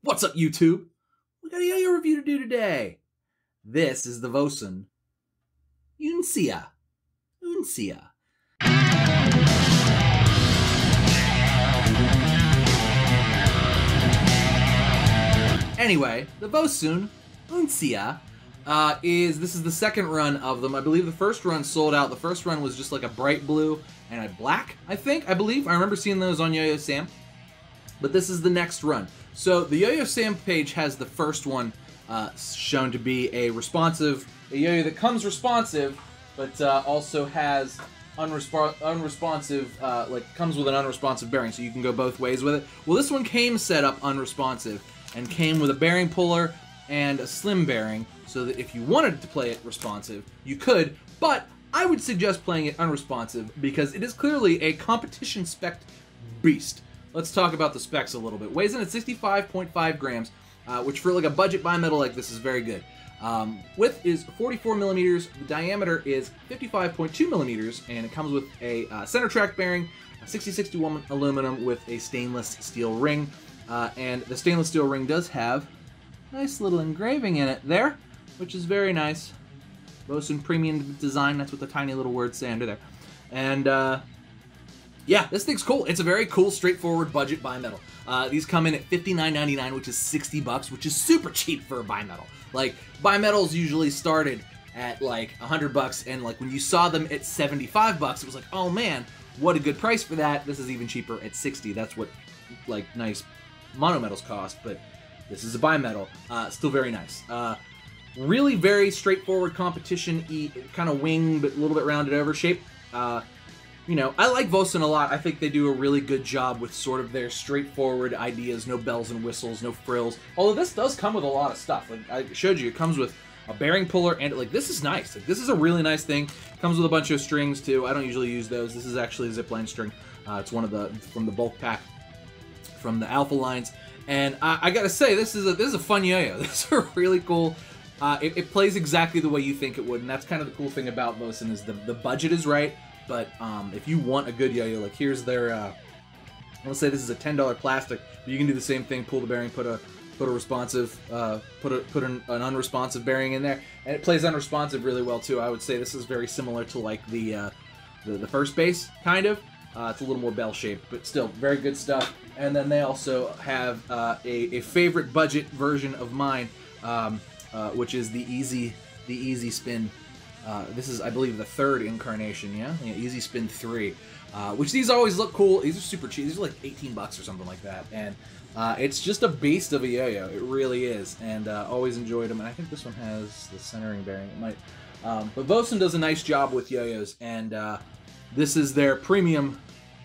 What's up, YouTube? We got a yo-yo review to do today. This is the Vossen Uncia. Anyway, the Vossen Uncia this is the second run of them. I believe the first run sold out. The first run was just like a bright blue and a black, I believe. I remember seeing those on Yo-Yo Sam. But this is the next run. So the Yo-Yo Sam page has the first one shown to be a yo-yo that comes responsive, but also has unresponsive, comes with an unresponsive bearing, so you can go both ways with it. Well, this one came set up unresponsive, and came with a bearing puller and a slim bearing, so that if you wanted to play it responsive, you could, but I would suggest playing it unresponsive, because it is clearly a competition spec beast. Let's talk about the specs a little bit. Weighs in at 65.5 grams, which for like a budget bimetal like this is very good. Width is 44 millimeters, the diameter is 55.2 millimeters, and it comes with a center track bearing, a 6061 aluminum with a stainless steel ring, and the stainless steel ring does have a nice little engraving in it there, which is very nice. Vossen Premium Design, that's what the tiny little words say under there. And yeah, this thing's cool. It's a very cool, straightforward budget bimetal. These come in at $59.99, which is 60 bucks, which is super cheap for a bimetal. Like, bimetals usually started at like 100 bucks, and like when you saw them at 75 bucks, it was like, oh man, what a good price for that. This is even cheaper at 60. That's what like nice monometals cost, but this is a bimetal. Still very nice. Really very straightforward competition-y kind of wing, but a little bit rounded over shape. You know, I like Vossen a lot. I think they do a really good job with sort of their straightforward ideas, no bells and whistles, no frills. Although this does come with a lot of stuff. Like I showed you, it comes with a bearing puller, and like this is nice. Like, this is a really nice thing. Comes with a bunch of strings too. I don't usually use those. This is actually a zipline string. It's one of the from the bulk pack from the Alpha lines. And I gotta say, this is a fun yo-yo. This is a really cool. It plays exactly the way you think it would, and that's kind of the cool thing about Vossen is the budget is right. But if you want a good yo-yo, like here's their, let's say this is a $10 plastic, but you can do the same thing, pull the bearing, put a responsive, put an unresponsive bearing in there, and it plays unresponsive really well too. I would say this is very similar to like the first base, kind of. It's a little more bell-shaped, but still very good stuff. And then they also have a favorite budget version of mine, which is the Easy Spin. This is, I believe, the third incarnation, yeah? Easy Spin 3, which these always look cool. These are super cheap. These are like 18 bucks or something like that, and it's just a beast of a yo-yo. It really is, and always enjoyed them. And I think this one has the centering bearing. It might, but Vossen does a nice job with yo-yos, and this is their premium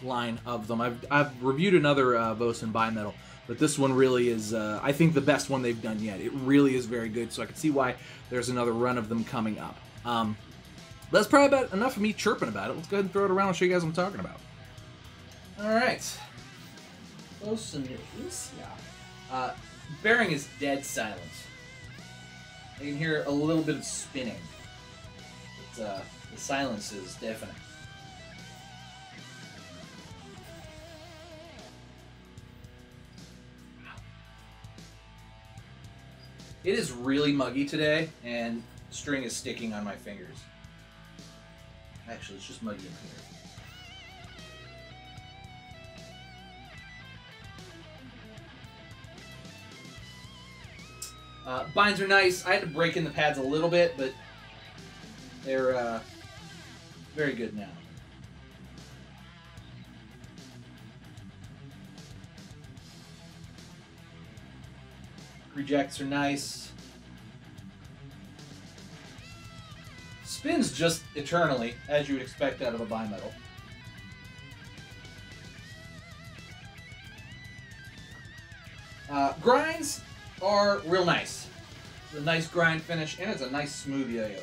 line of them. I've reviewed another Vossen bimetal, but this one really is, I think, the best one they've done yet. It really is very good, so I can see why there's another run of them coming up. That's probably about enough of me chirping about it. Let's go ahead and throw it around and show you guys what I'm talking about. Alright. Vossen Uncia. Bearing is dead silent. I can hear a little bit of spinning. But, the silence is deafening. It is really muggy today, and the string is sticking on my fingers. Actually, it's just muggy in here. Binds are nice. I had to break in the pads a little bit, but they're very good now. Rejects are nice. Spins just eternally, as you would expect out of a bimetal. Grinds are real nice. It's a nice grind finish, and it's a nice smooth yo-yo.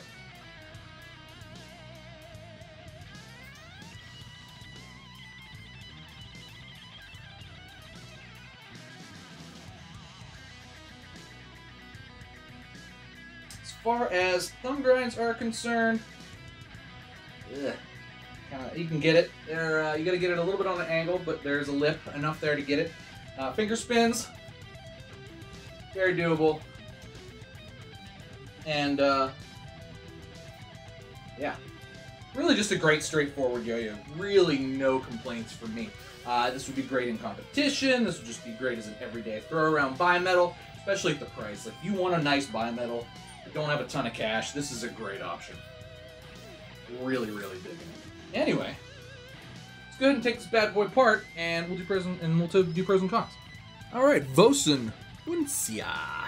As far as thumb grinds are concerned, you can get it. You got to get it a little bit on an angle, but there's a lip enough there to get it. Finger spins, Very doable. And, yeah. Really just a great, straightforward yo-yo. Really no complaints from me. This would be great in competition. This would just be great as an everyday throw-around bimetal, especially at the price. Like, if you want a nice bimetal, but don't have a ton of cash, this is a great option. Really, really digging it. Anyway, let's go ahead and take this bad boy apart, and we'll do pros and cons. All right, Vossen Uncia.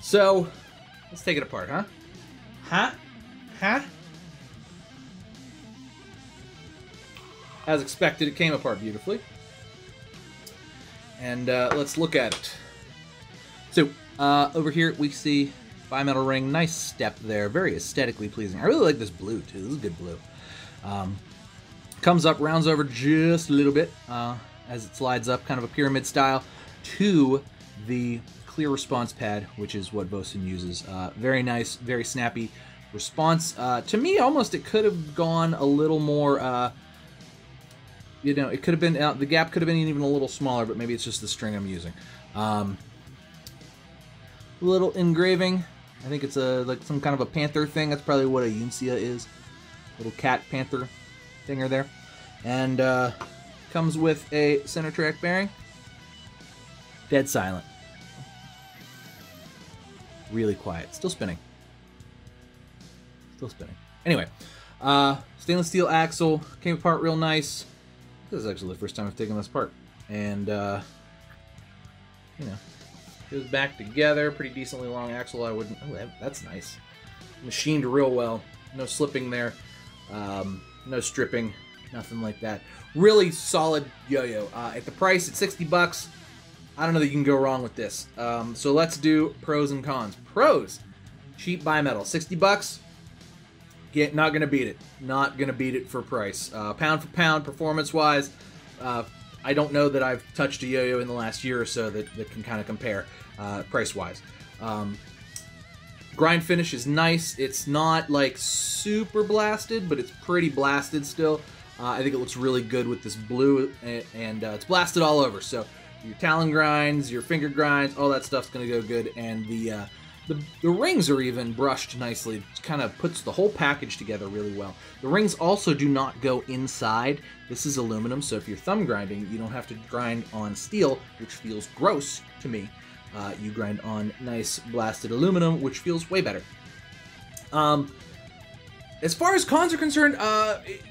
So, let's take it apart, huh? Huh? As expected, it came apart beautifully. And let's look at it. So, over here we see bimetal ring. Nice step there. Very aesthetically pleasing. I really like this blue, too. This is good blue. Comes up, rounds over just a little bit as it slides up, kind of a pyramid style, to the clear response pad, which is what Vossen uses. Very nice, very snappy response. To me, almost it could have gone a little more... you know, it could have been, the gap could have been even a little smaller, but maybe it's just the string I'm using. Little engraving. I think it's like some kind of a panther thing. That's probably what a Uncia is. Little cat panther thinger there. And comes with a center track bearing. Dead silent. Really quiet. Still spinning. Still spinning. Anyway, stainless steel axle. Came apart real nice. This is actually the first time I've taken this apart. And, you know, goes back together. Pretty decently long axle. I wouldn't... Oh, that's nice. Machined real well. No slipping there. No stripping. Nothing like that. Really solid yo-yo. At the price, at $60, I don't know that you can go wrong with this. So let's do pros and cons. Pros. Cheap bimetal. $60. Not going to beat it. Not going to beat it for price. Pound for pound, performance-wise, I don't know that I've touched a yo-yo in the last year or so that can kind of compare price-wise. Grind finish is nice. It's not, like, super blasted, but it's pretty blasted still. I think it looks really good with this blue, and it's blasted all over. So your talon grinds, your finger grinds, all that stuff's going to go good, and the rings are even brushed nicely. It kind of puts the whole package together really well. The rings also do not go inside. This is aluminum, so if you're thumb grinding, you don't have to grind on steel, which feels gross to me. You grind on nice blasted aluminum, which feels way better. As far as cons are concerned,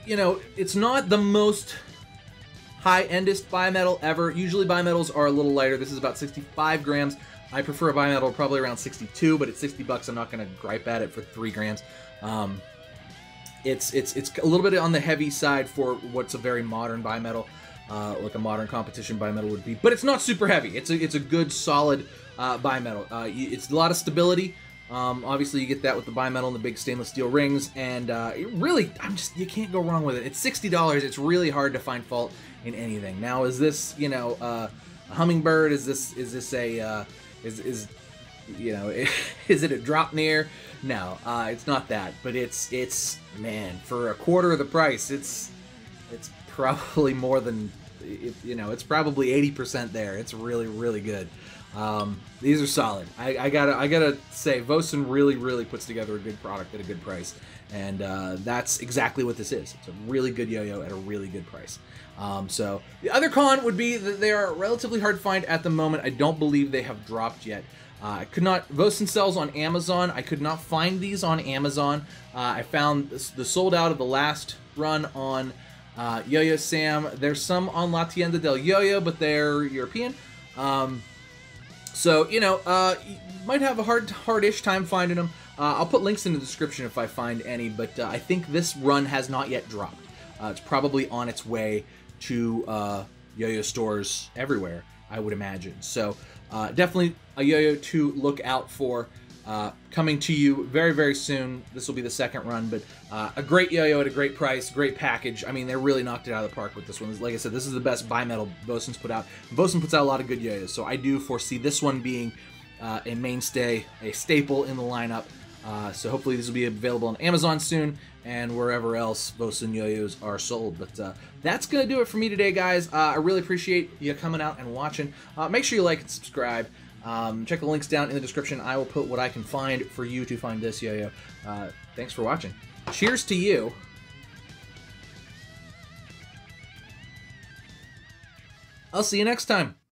you know, it's not the most high-endest bimetal ever. Usually bimetals are a little lighter. This is about 65 grams. I prefer a bimetal probably around 62, but at $60, I'm not going to gripe at it for 3 grams. It's a little bit on the heavy side for what's a very modern bimetal, like a modern competition bimetal would be. But it's not super heavy. It's a good, solid bimetal. It's a lot of stability. Obviously, you get that with the bimetal and the big stainless steel rings, and it really, you can't go wrong with it. It's $60. It's really hard to find fault in anything. Now, is this, you know, a Hummingbird? Is this a you know, is it a drop near? No, it's not that, but it's man, for a quarter of the price, it's probably more than, you know, it's probably 80% there. It's really, really good. These are solid. I gotta say, Vossen really puts together a good product at a good price, and that's exactly what this is. It's a really good yo-yo at a really good price. So the other con would be that they are relatively hard to find at the moment. I don't believe they have dropped yet. I could not... Vossen sells on Amazon. I could not find these on Amazon. I found the sold out of the last run on Yo-Yo Sam. There's some on La Tienda del Yo-Yo, but they're European. So, you know, you might have a hard-ish time finding them. I'll put links in the description if I find any, but I think this run has not yet dropped. It's probably on its way to yo-yo stores everywhere, I would imagine. So definitely a yo-yo to look out for. Coming to you very, very soon. This will be the second run, but a great yo-yo at a great price, great package. I mean, they really knocked it out of the park with this one. Like I said, this is the best bimetal Vossen's put out. Vossen puts out a lot of good yo-yos, so I do foresee this one being a mainstay, a staple in the lineup. So hopefully this will be available on Amazon soon and wherever else Vossen yo-yos are sold. But that's going to do it for me today, guys. I really appreciate you coming out and watching. Make sure you like and subscribe. Check the links down in the description. I will put what I can find for you to find this yo-yo. Thanks for watching. Cheers to you. I'll see you next time.